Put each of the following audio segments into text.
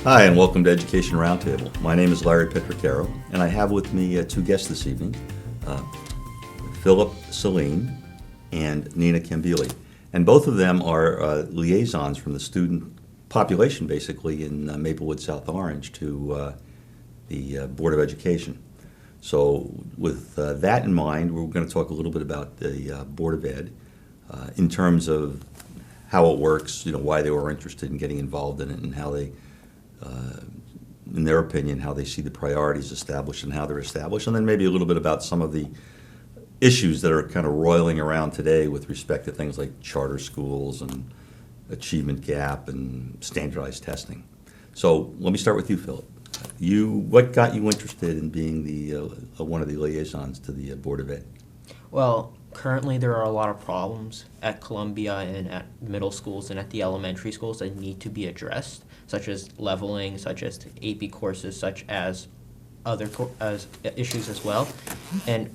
Hi, and welcome to Education Roundtable. My name is Larry Petricaro, and I have with me two guests this evening, Philip Saline and Nina Cambili. And both of them are liaisons from the student population, basically, in Maplewood, South Orange to the Board of Education. So with that in mind, we're going to talk a little bit about the Board of Ed in terms of how it works, why they were interested in getting involved in it, and how they in their opinion, how they see the priorities established and how they're established, and then maybe a little bit about some of the issues that are kind of roiling around today with respect to things like charter schools and achievement gap and standardized testing. So let me start with you, Philip. What got you interested in being the one of the liaisons to the Board of Ed? Well, currently there are a lot of problems at Columbia and at middle schools and at the elementary schools that need to be addressed, such as leveling, such as AP courses, such as other issues as well. And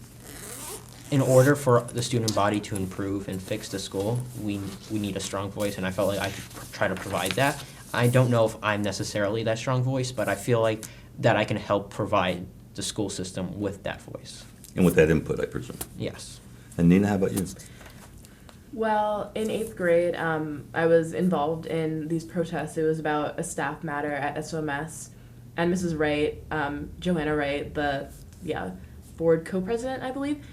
in order for the student body to improve and fix the school, we need a strong voice, and I felt like I could try to provide that. I don't know if I'm necessarily that strong voice, but I feel like that I can help provide the school system with that voice. And with that input, I presume. Yes. And Nina, how about you? Well, in 8th grade, I was involved in these protests. It was about a staff matter at SOMS, and Mrs. Wright, Joanna Wright, the board co-president, I believe,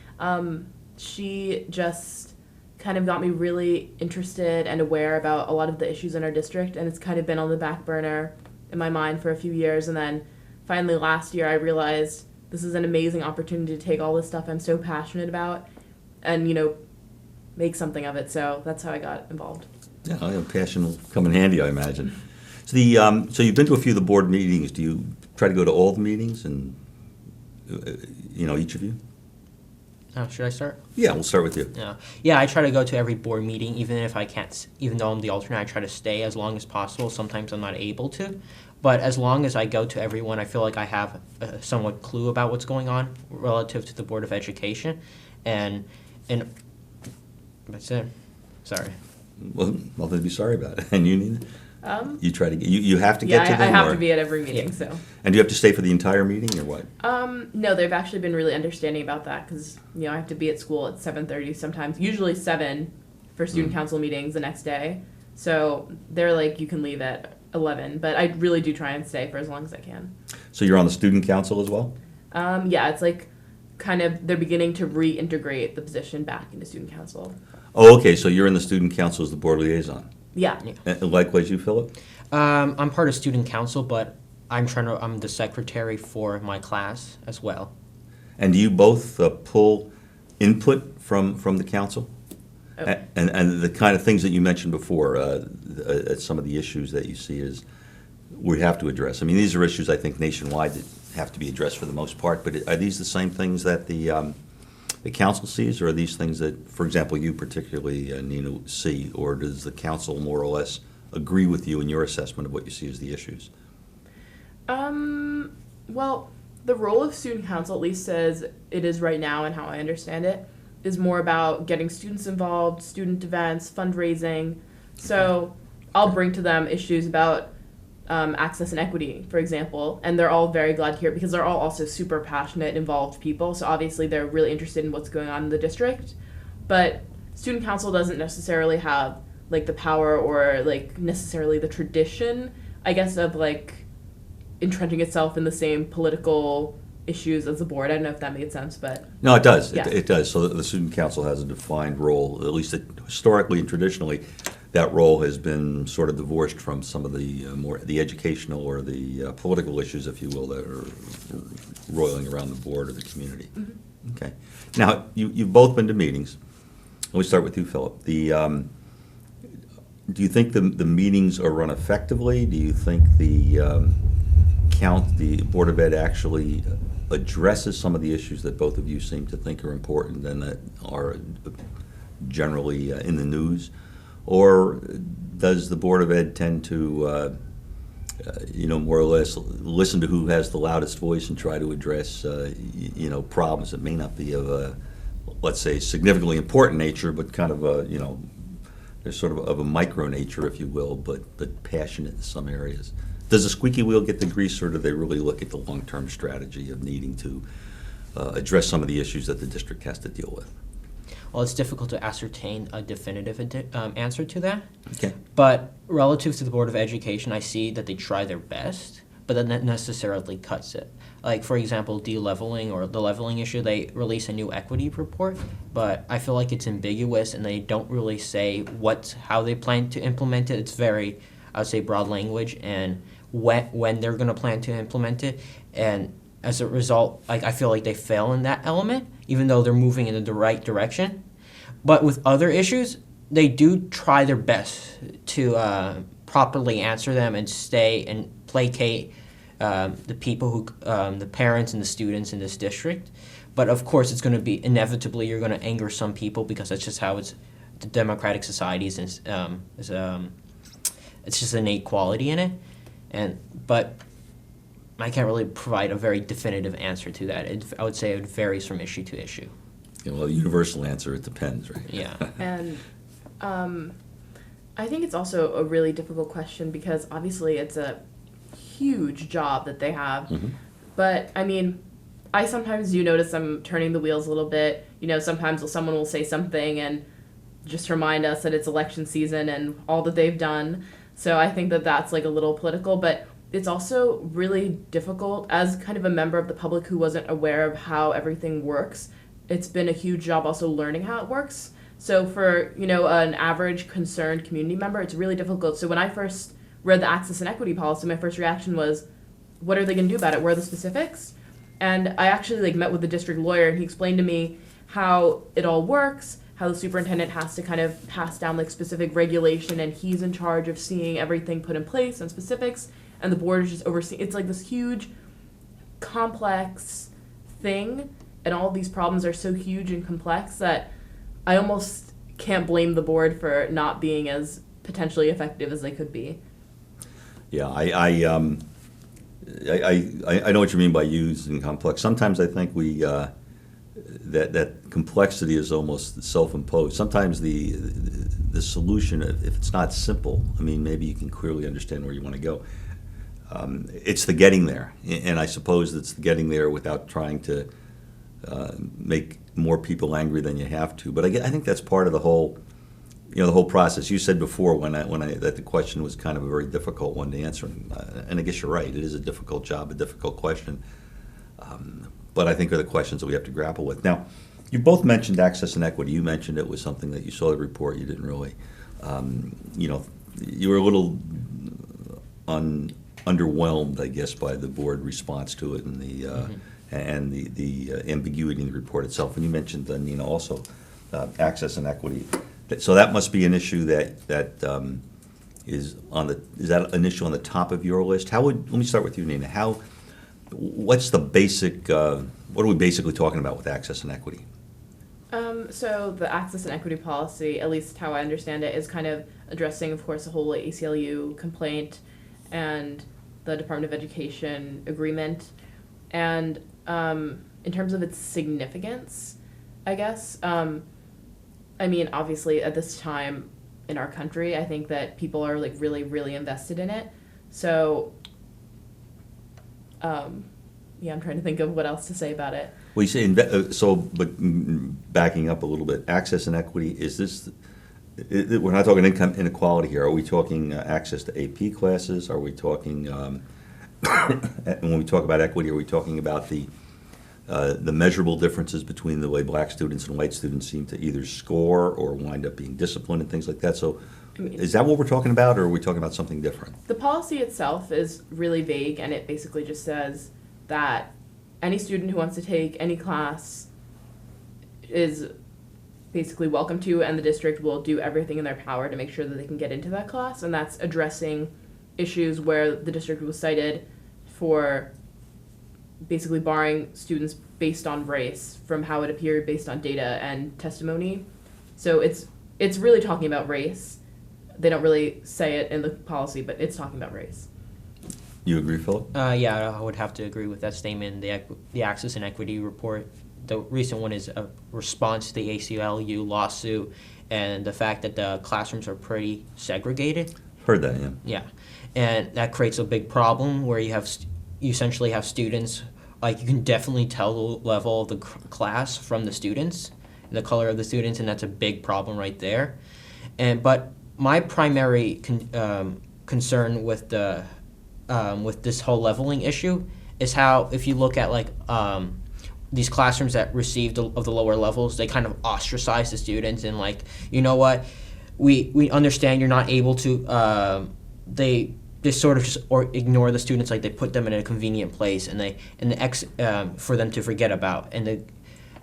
she just kind of got me really interested and aware about a lot of the issues in our district, and it's kind of been on the back burner in my mind for a few years, and then finally last year I realized this is an amazing opportunity to take all this stuff I'm so passionate about and, make something of it. So that's how I got involved. Yeah, passion will come in handy, I imagine. So so you've been to a few of the board meetings. Do you try to go to all the meetings, and each of you? Should I start? Yeah, we'll start with you. Yeah, I try to go to every board meeting, even if I can't. Even though I'm the alternate, I try to stay as long as possible. Sometimes I'm not able to, but as long as I go to everyone, I feel like I have a somewhat clue about what's going on relative to the Board of Education, and that's it. Sorry. Well, nothing to be sorry about. And you, Nina? You try to get. You have to Yeah, get to them. I have to be at every meeting. Yeah. So. And do you have to stay for the entire meeting, or what? No, they've actually been really understanding about that because I have to be at school at 7:30 sometimes, usually 7 for student council meetings the next day. So they're like, you can leave at 11, but I really do try and stay for as long as I can. So you're on the student council as well? Yeah, it's like kind of they're beginning to reintegrate the position back into student council. Oh, okay. So you're in the student council as the board liaison. Yeah. And likewise, you, Philip? I'm part of student council, but I'm the secretary for my class as well. And do you both pull input from the council? Oh. And the kind of things that you mentioned before, some of the issues that you see is we have to address. I mean, these are issues I think nationwide that have to be addressed for the most part, but are these the same things that the council sees, or are these things that, for example, you particularly, Nina, see, or does the council more or less agree with you in your assessment of what you see as the issues? Well, the role of student council, at least as it is right now and how I understand it, is more about getting students involved, student events, fundraising. So I'll bring to them issues about access and equity, for example, and they're all very glad to hear it because they're all also super passionate, involved people. So obviously they're really interested in what's going on in the district. But student council doesn't necessarily have like the power or like necessarily the tradition, I guess, of like entrenching itself in the same political issues as the board. I don't know if that made sense, but No, it does. Yeah. It does. So the student council has a defined role, at least historically and traditionally. That role has been sort of divorced from some of the more the educational or the political issues, if you will, that are roiling around the board or the community. Mm-hmm. Okay. Now, you've both been to meetings. Let me start with you, Philip. Do you think the meetings are run effectively? Do you think the account, the Board of Ed actually addresses some of the issues that both of you seem to think are important and that are generally in the news? Or does the Board of Ed tend to, more or less listen to who has the loudest voice and try to address, problems that may not be of a, let's say, significantly important nature, but kind of a, there's sort of a micro nature, if you will, but passionate in some areas? Does the squeaky wheel get the grease, or do they really look at the long-term strategy of needing to address some of the issues that the district has to deal with? Well, it's difficult to ascertain a definitive answer to that. Okay. But relative to the Board of Education, I see that they try their best, but that not necessarily cuts it. Like, for example, de-leveling or the leveling issue, they release a new equity report, but I feel like it's ambiguous and they don't really say how they plan to implement it. It's very, I would say, broad language, and when they're going to plan to implement it. And as a result, I feel like they fail in that element, even though they're moving in the right direction. But with other issues, they do try their best to properly answer them and stay and placate the people who, the parents and the students in this district. But of course, it's going to be inevitably you're going to anger some people because that's just how it's the democratic societies and it's just innate quality in it. But I can't really provide a very definitive answer to that. I would say it varies from issue to issue. Yeah, well, the universal answer, it depends, right? Yeah. And I think it's also a really difficult question because obviously it's a huge job that they have. Mm-hmm. But I mean, I sometimes do notice I'm turning the wheels a little bit. Sometimes someone will say something and just remind us that it's election season and all that they've done. So I think that that's like a little political, but it's also really difficult as kind of a member of the public who wasn't aware of how everything works. It's been a huge job also learning how it works. So for, an average concerned community member, it's really difficult. So when I first read the access and equity policy, my first reaction was, what are they going to do about it? Where are the specifics? And I actually met with the district lawyer, and he explained to me how it all works, how the superintendent has to kind of pass down specific regulation, and he's in charge of seeing everything put in place and specifics, and the board is just overseeing. It's like this huge, complex thing, and all of these problems are so huge and complex that I almost can't blame the board for not being as potentially effective as they could be. Yeah, I know what you mean by used and complex. Sometimes I think that complexity is almost self-imposed. Sometimes the solution, if it's not simple, maybe you can clearly understand where you want to go. It's the getting there, and I suppose it's the getting there without trying to make more people angry than you have to. But I think that's part of the whole process. You said before that the question was kind of a very difficult one to answer, and I guess you're right. It is a difficult job, a difficult question. But I think are the questions that we have to grapple with. Now, you both mentioned access and equity. You mentioned it was something that you saw the report. You didn't really, you were a little underwhelmed, I guess, by the board response to it and the ambiguity in the report itself. And you mentioned, Nina, also access and equity. So that must be an issue that is that an issue on the top of your list? Let me start with you, Nina. What's the basic? What are we basically talking about with access and equity? So the access and equity policy, at least how I understand it, is kind of addressing, of course, the whole ACLU complaint and the Department of Education agreement. And in terms of its significance, I guess, obviously at this time in our country, I think that people are really, really invested in it. So, I'm trying to think of what else to say about it. Well, you say, but backing up a little bit, access and equity, is this, we're not talking income inequality here. Are we talking access to AP classes? Are we talking, when we talk about equity, are we talking about the measurable differences between the way black students and white students seem to either score or wind up being disciplined and things like that? So is that what we're talking about, or are we talking about something different? The policy itself is really vague, and it basically just says that any student who wants to take any class is basically welcome to, and the district will do everything in their power to make sure that they can get into that class, and that's addressing issues where the district was cited for basically barring students based on race from how it appeared based on data and testimony. So it's really talking about race. They don't really say it in the policy, but it's talking about race. You agree, Philip? Yeah, I would have to agree with that statement. The Access and Equity Report, the recent one is a response to the ACLU lawsuit and the fact that the classrooms are pretty segregated. Heard that, yeah. Yeah, and that creates a big problem where you essentially have students, like you can definitely tell the level of the class from the students, and the color of the students, and that's a big problem right there. But my primary concern with this whole leveling issue is how, if you look at these classrooms that received of the lower levels, they kind of ostracize the students and you know what, we understand you're not able to. They sort of just ignore the students, like they put them in a convenient place for them to forget about. And the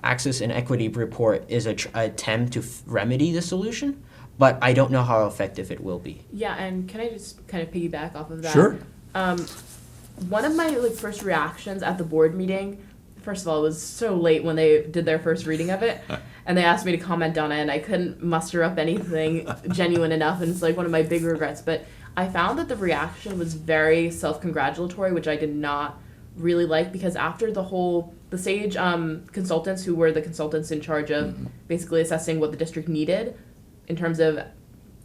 Access and Equity Report is an attempt to remedy the solution, but I don't know how effective it will be. Yeah, and can I just kind of piggyback off of that? Sure. One of my first reactions at the board meeting, first of all, it was so late when they did their first reading of it, and they asked me to comment on it, and I couldn't muster up anything genuine enough, and it's one of my big regrets. But I found that the reaction was very self-congratulatory, which I did not really like, because after the SAGE consultants, who were the consultants in charge of basically assessing what the district needed in terms of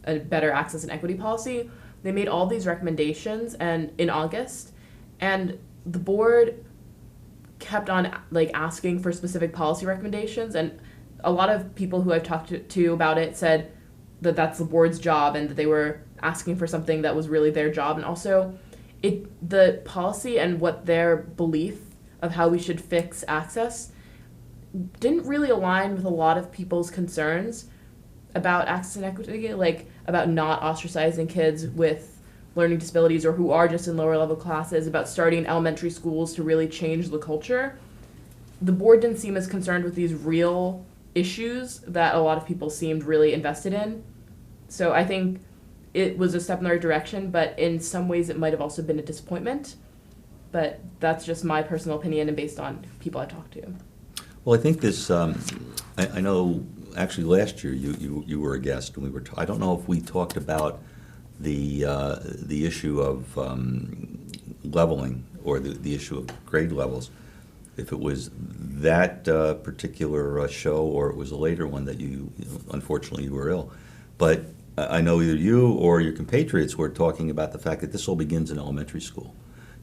a better access and equity policy, they made all these recommendations in August, and the board kept on asking for specific policy recommendations, and a lot of people who I've talked to about it said that that's the board's job and that they were asking for something that was really their job. And also the policy and what their belief of how we should fix access didn't really align with a lot of people's concerns about access and equity, about not ostracizing kids with learning disabilities or who are just in lower level classes, about starting elementary schools to really change the culture. The board didn't seem as concerned with these real issues that a lot of people seemed really invested in. So I think it was a step in the right direction, but in some ways it might have also been a disappointment. But that's just my personal opinion and based on people I talked to. Well, I think this, I know actually last year you were a guest, and I don't know if we talked about the issue of leveling or the issue of grade levels, if it was that particular show or it was a later one that unfortunately you were ill. But I know either you or your compatriots were talking about the fact that this all begins in elementary school.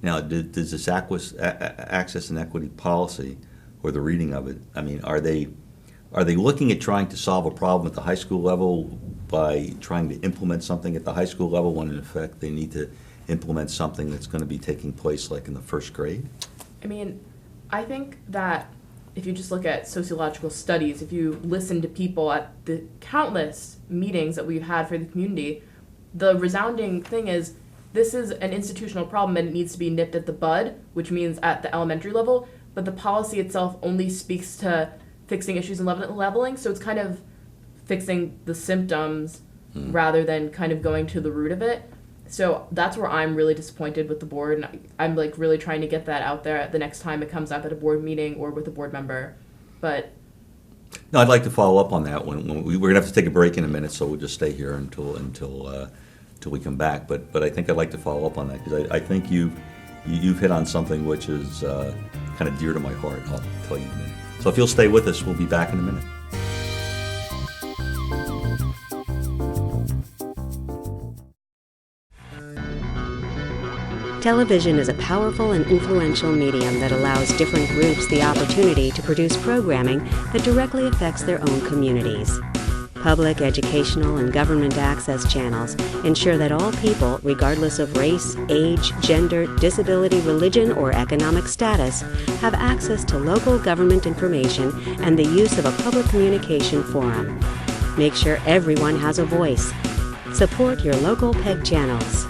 Now, does this access and equity policy, or the reading of it, I mean, are they looking at trying to solve a problem at the high school level by trying to implement something at the high school level when in effect they need to implement something that's going to be taking place in the first grade? I mean, I think that if you just look at sociological studies, if you listen to people at the countless meetings that we've had for the community, the resounding thing is this is an institutional problem and it needs to be nipped at the bud, which means at the elementary level, but the policy itself only speaks to fixing issues in leveling, so it's kind of fixing the symptoms rather than kind of going to the root of it. So that's where I'm really disappointed with the board, and I'm really trying to get that out there the next time it comes up at a board meeting or with a board member. But no, I'd like to follow up on that when we're going to have to take a break in a minute, so we'll just stay here until we come back. But I think I'd like to follow up on that because I think you've hit on something which is kind of dear to my heart. I'll tell you in a minute. So if you'll stay with us, we'll be back in a minute. Television is a powerful and influential medium that allows different groups the opportunity to produce programming that directly affects their own communities. Public, educational, and government access channels ensure that all people, regardless of race, age, gender, disability, religion, or economic status, have access to local government information and the use of a public communication forum. Make sure everyone has a voice. Support your local PEG channels.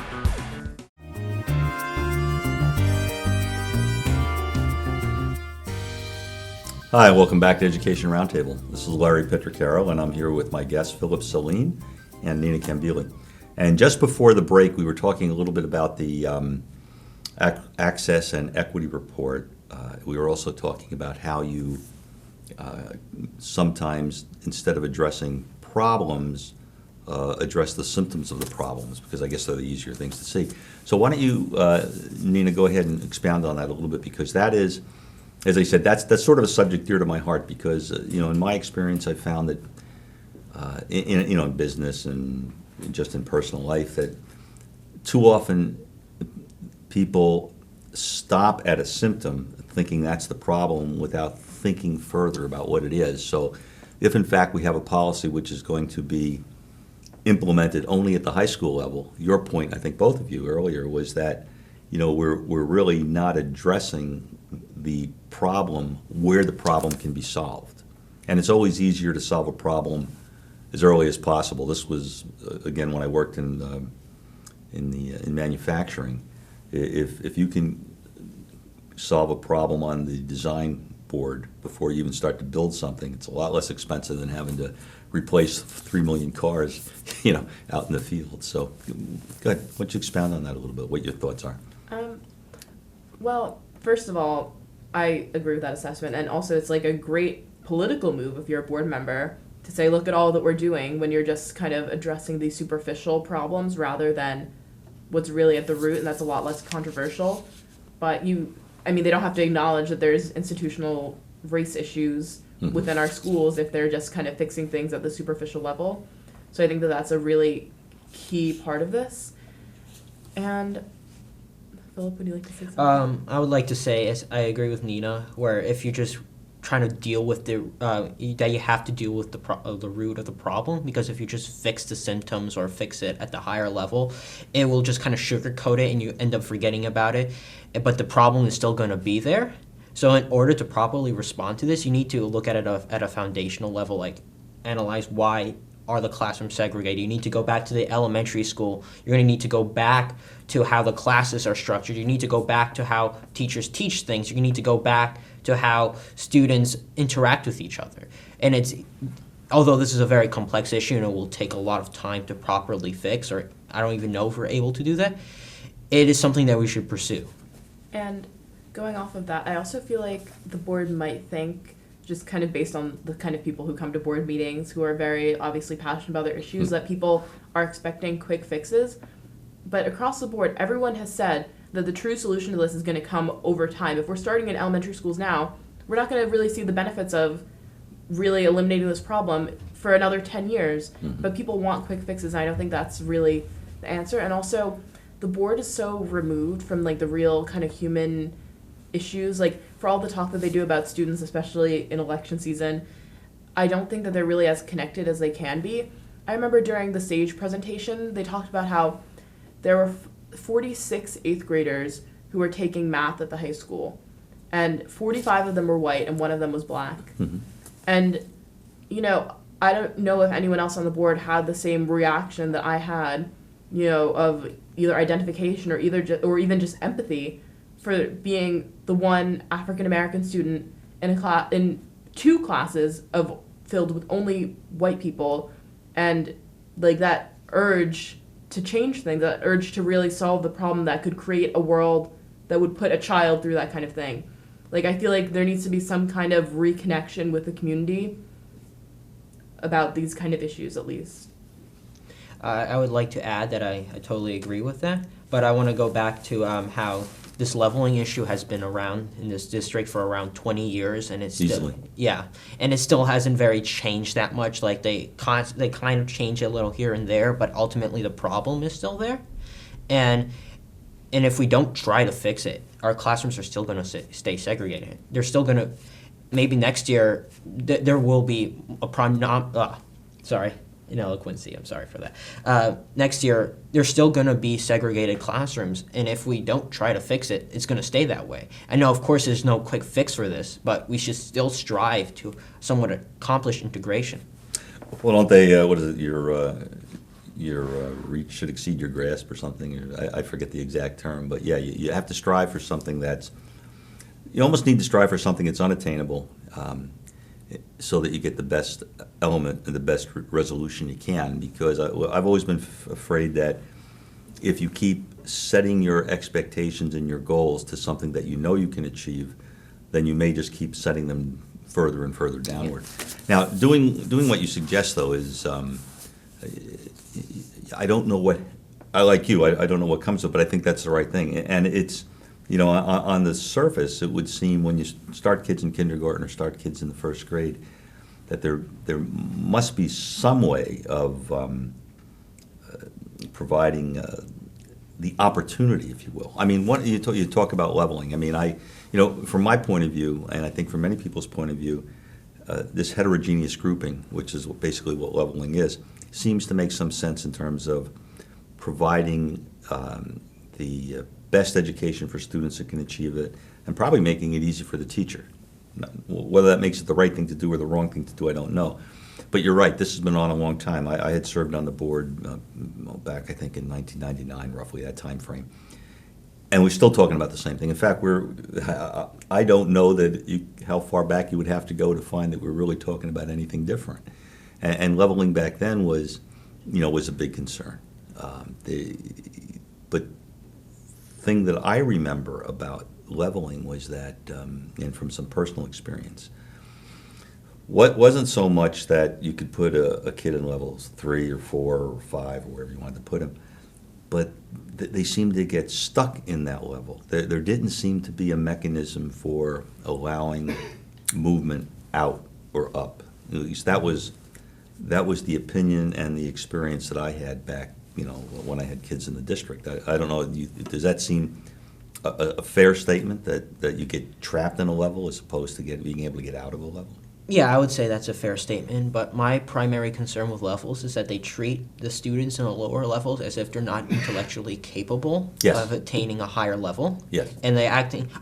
Hi, welcome back to Education Roundtable. This is Larry Petricaro, and I'm here with my guests, Philip Celine and Nina Cambili. And just before the break, we were talking a little bit about the access and equity report, we were also talking about how you sometimes, instead of addressing problems, address the symptoms of the problems, because I guess they're the easier things to see. So why don't you, Nina, go ahead and expound on that a little bit, because that is, as I said, that's sort of a subject dear to my heart, because in my experience, I found that in business and just in personal life, that too often people stop at a symptom thinking that's the problem without thinking further about what it is. So if in fact we have a policy which is going to be implemented only at the high school level, your point, I think both of you earlier, was that we're really not addressing the problem where the problem can be solved. And it's always easier to solve a problem as early as possible. This was again when I worked in manufacturing. If you can solve a problem on the design board before you even start to build something, it's a lot less expensive than having to replace 3 million cars, out in the field. So, go ahead. Why don't you expound on that a little bit? What your thoughts are? Well, first of all, I agree with that assessment, and also it's like a great political move if you're a board member to say, look at all that we're doing, when you're just kind of addressing these superficial problems rather than what's really at the root, and that's a lot less controversial. But they don't have to acknowledge that there's institutional race issues within our schools if they're just kind of fixing things at the superficial level. So I think that that's a really key part of this. And Philip, would you like to say something? I would like to say, I agree with Nina, where if you're just trying to deal with that you have to deal with the root of the problem, because if you just fix the symptoms or fix it at the higher level, it will just kind of sugarcoat it and you end up forgetting about it. But the problem is still going to be there. So in order to properly respond to this, you need to look at it at a foundational level, like analyze why are the classrooms segregated. You need to go back to the elementary school. You're going to need to go back to how the classes are structured. You need to go back to how teachers teach things. You need to go back to how students interact with each other. And although this is a very complex issue and it will take a lot of time to properly fix, or I don't even know if we're able to do that, it is something that we should pursue. And going off of that, I also feel like the board might think, just kind of based on the kind of people who come to board meetings who are very obviously passionate about their issues, that people are expecting quick fixes. But across the board, everyone has said that the true solution to this is going to come over time. If we're starting in elementary schools now, we're not going to really see the benefits of really eliminating this problem for another 10 years. But people want quick fixes, and I don't think that's really the answer. And also, the board is so removed from like the real kind of human issues. Like, for all the talk that they do about students, especially in election season, I don't think that they're really as connected as they can be. I remember during the SAGE presentation, they talked about how there were 46 eighth graders who were taking math at the high school, and 45 of them were white and one of them was black. And I don't know if anyone else on the board had the same reaction that I had, of either identification or even just empathy for being the one African American student in two classes filled with only white people, and like that urge to change things, that urge to really solve the problem that could create a world that would put a child through that kind of thing. Like, I feel like there needs to be some kind of reconnection with the community about these kind of issues, at least. I would like to add that I totally agree with that, but I want to go back to how this leveling issue has been around in this district for around 20 years, and it's Easily. And it still hasn't very changed that much. Like, they kind of change a little here and there, but ultimately the problem is still there. And if we don't try to fix it, our classrooms are still going to stay segregated. They're still going to, maybe next year, there will be ineloquency, I'm sorry for that. Next year, there's still going to be segregated classrooms, and if we don't try to fix it, it's going to stay that way. I know, of course, there's no quick fix for this, but we should still strive to somewhat accomplish integration. Well, don't they, what is it, your reach should exceed your grasp or something? I forget the exact term, but yeah, you have to strive for something you almost need to strive for something that's unattainable, so that you get the best element and the best resolution you can. Because I've always been afraid that if you keep setting your expectations and your goals to something that you know you can achieve, then you may just keep setting them further and further downward. Now, doing what you suggest, though, is, I don't know what, I like you, I don't know what comes of it, but I think that's the right thing. And it's, on the surface, it would seem when you start kids in kindergarten or start kids in the first grade, that there must be some way of providing the opportunity, if you will. I mean, you talk about leveling. I mean, from my point of view, and I think from many people's point of view, this heterogeneous grouping, which is basically what leveling is, seems to make some sense in terms of providing the best education for students that can achieve it, and probably making it easy for the teacher. Whether that makes it the right thing to do or the wrong thing to do, I don't know. But you're right, this has been on a long time. I had served on the board back, I think, in 1999, roughly that time frame. And we're still talking about the same thing. In fact, I don't know how far back you would have to go to find that we're really talking about anything different. And leveling back then was a big concern. But thing that I remember about leveling was that, and from some personal experience, what wasn't so much that you could put a kid in levels 3 or 4 or 5 or wherever you wanted to put him, but they seemed to get stuck in that level. There didn't seem to be a mechanism for allowing movement out or up. At least that was the opinion and the experience that I had back, when I had kids in the district. I don't know, does that seem a fair statement that you get trapped in a level as opposed to being able to get out of a level? Yeah, I would say that's a fair statement, but my primary concern with levels is that they treat the students in the lower levels as if they're not intellectually capable Yes. of attaining a higher level. Yes. And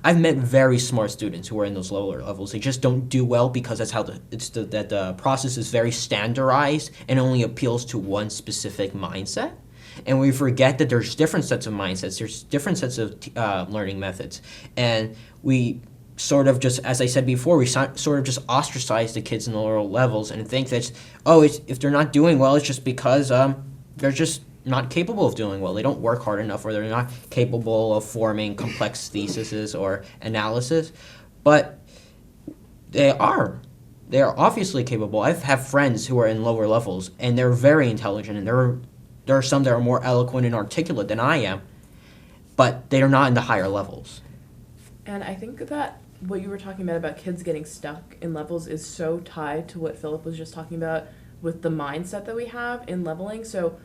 I've met very smart students who are in those lower levels. They just don't do well because that's how the process is very standardized and only appeals to one specific mindset. And we forget that there's different sets of mindsets, there's different sets of learning methods. And we sort of just, as I said before, we sort of just ostracize the kids in the lower levels and think that, if they're not doing well, it's just because they're just not capable of doing well. They don't work hard enough, or they're not capable of forming complex theses or analysis. But they are. They are obviously capable. I have friends who are in lower levels, and they're very intelligent, and there are some that are more eloquent and articulate than I am, but they are not in the higher levels. And I think that what you were talking about kids getting stuck in levels is so tied to what Philip was just talking about with the mindset that we have in leveling. So,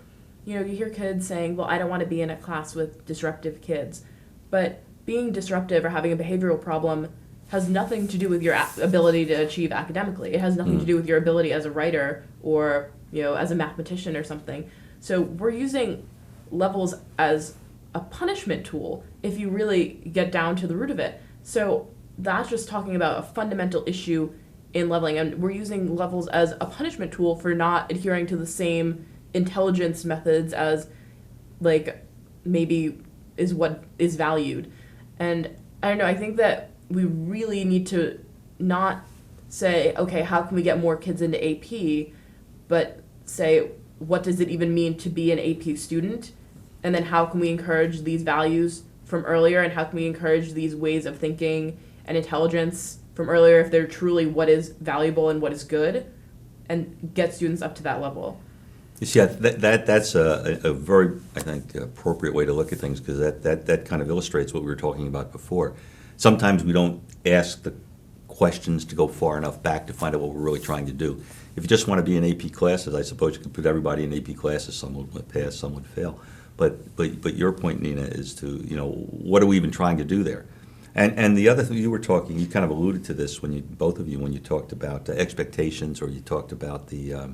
you hear kids saying, well, I don't want to be in a class with disruptive kids. But being disruptive or having a behavioral problem has nothing to do with your ability to achieve academically. It has nothing to do with your ability as a writer or, as a mathematician or something. So we're using levels as a punishment tool if you really get down to the root of it. So that's just talking about a fundamental issue in leveling, and we're using levels as a punishment tool for not adhering to the same intelligence methods as, maybe is what is valued. And I don't know, I think that we really need to not say, okay, how can we get more kids into AP, but say, what does it even mean to be an AP student? And then how can we encourage these values from earlier, and how can we encourage these ways of thinking and intelligence from earlier if they're truly what is valuable and what is good, and get students up to that level. You see, that's a very, I think, appropriate way to look at things, because that kind of illustrates what we were talking about before. Sometimes we don't ask the questions to go far enough back to find out what we're really trying to do. If you just want to be in AP classes, I suppose you could put everybody in AP classes. Some would pass, some would fail. But your point, Nina, is to, what are we even trying to do there? And the other thing you were talking, you kind of alluded to this both of you, when you talked about expectations, or you talked about the,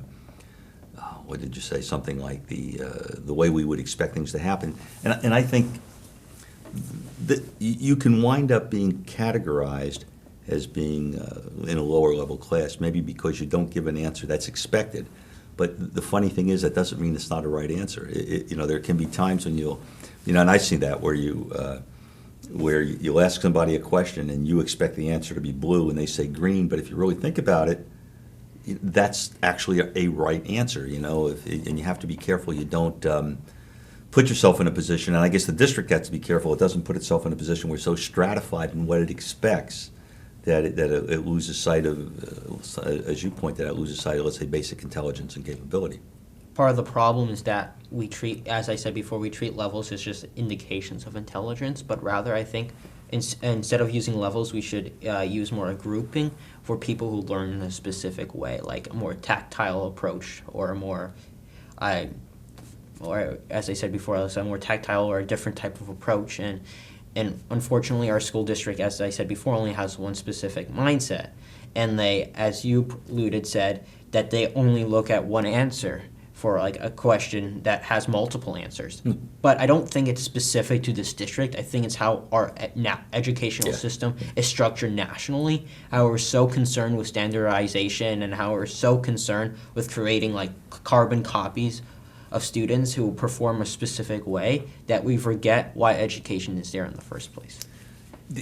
what did you say? Something like the way we would expect things to happen. And I think that you can wind up being categorized as being in a lower level class, maybe because you don't give an answer that's expected. But the funny thing is, that doesn't mean it's not a right answer. There can be times when and I see that where you'll ask somebody a question and you expect the answer to be blue and they say green, but if you really think about it, that's actually a right answer, and you have to be careful you don't put yourself in a position, and I guess the district has to be careful, it doesn't put itself in a position where it's so stratified in what it expects that it loses sight of, as you pointed out, loses sight of, let's say, basic intelligence and capability. Part of the problem is that we treat, as I said before, we treat levels as just indications of intelligence, but rather I think instead of using levels, we should use more a grouping for people who learn in a specific way, like a more tactile approach or a more, or as I said before, a more tactile or a different type of approach. And unfortunately, our school district, as I said before, only has one specific mindset. And they, as you alluded, said that they only look at one answer for like a question that has multiple answers. But I don't think it's specific to this district. I think it's how our educational system is structured nationally, how we're so concerned with standardization and how we're so concerned with creating like carbon copies of students who perform a specific way that we forget why education is there in the first place.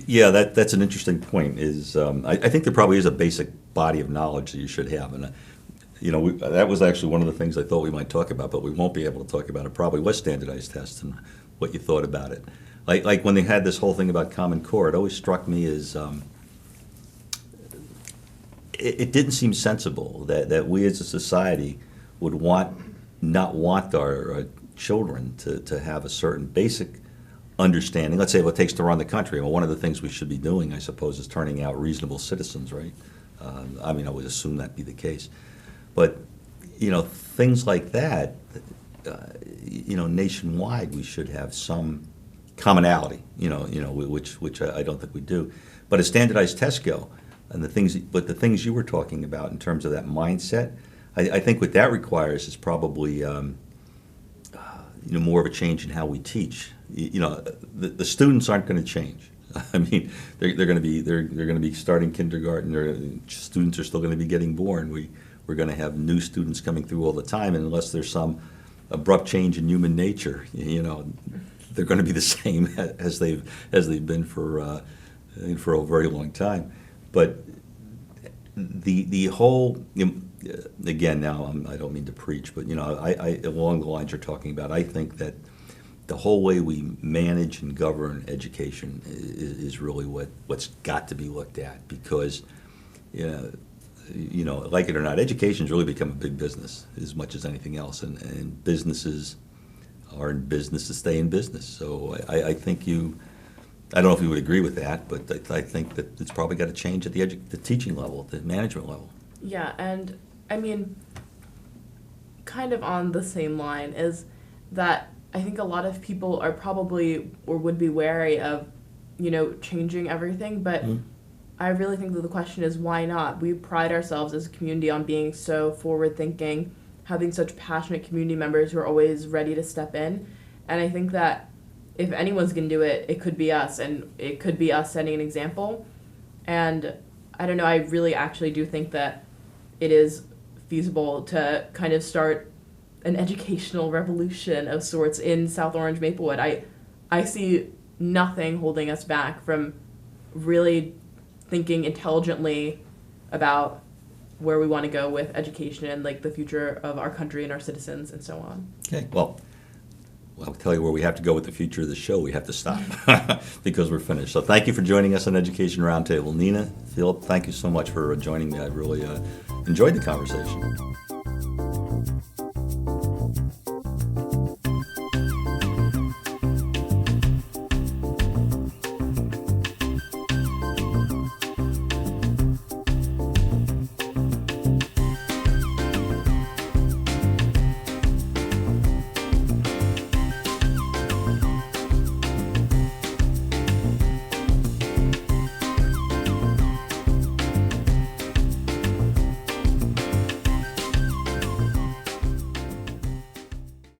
Yeah, that's an interesting point. I think there probably is a basic body of knowledge that you should have, and that was actually one of the things I thought we might talk about, but we won't be able to talk about it. Probably was standardized tests and what you thought about it. Like when they had this whole thing about Common Core, it always struck me as it didn't seem sensible that we as a society would not want our children to have a certain basic understanding. Let's say what it takes to run the country. Well, one of the things we should be doing, I suppose, is turning out reasonable citizens, right? I would assume that'd be the case. But, things like that, nationwide, we should have some commonality, which I don't think we do. But as standardized tests go, and the things you were talking about in terms of that mindset, I think what that requires is probably, more of a change in how we teach. The students aren't going to change. I mean, they're going to be starting kindergarten. Students are still going to be getting born. We're going to have new students coming through all the time, and unless there's some abrupt change in human nature, they're going to be the same as they've been for a very long time. But the whole, again, now I don't mean to preach, but I along the lines you're talking about, I think that the whole way we manage and govern education is really what's got to be looked at, because like it or not, education's really become a big business as much as anything else, and businesses are in business to stay in business. So I think I don't know if you would agree with that, but I think that it's probably got to change at the teaching level, at the management level. Yeah, and I mean, kind of on the same line is that I think a lot of people are probably or would be wary of, changing everything, but I really think that the question is why not? We pride ourselves as a community on being so forward-thinking, having such passionate community members who are always ready to step in, and I think that if anyone's going to do it, it could be us, and it could be us setting an example. And I don't know, I really actually do think that it is feasible to kind of start an educational revolution of sorts in South Orange Maplewood. I see nothing holding us back from really thinking intelligently about where we want to go with education and like the future of our country and our citizens and so on. Okay, well, I'll tell you where we have to go with the future of the show. We have to stop because we're finished. So thank you for joining us on Education Roundtable. Nina, Philip, thank you so much for joining me. I really enjoyed the conversation.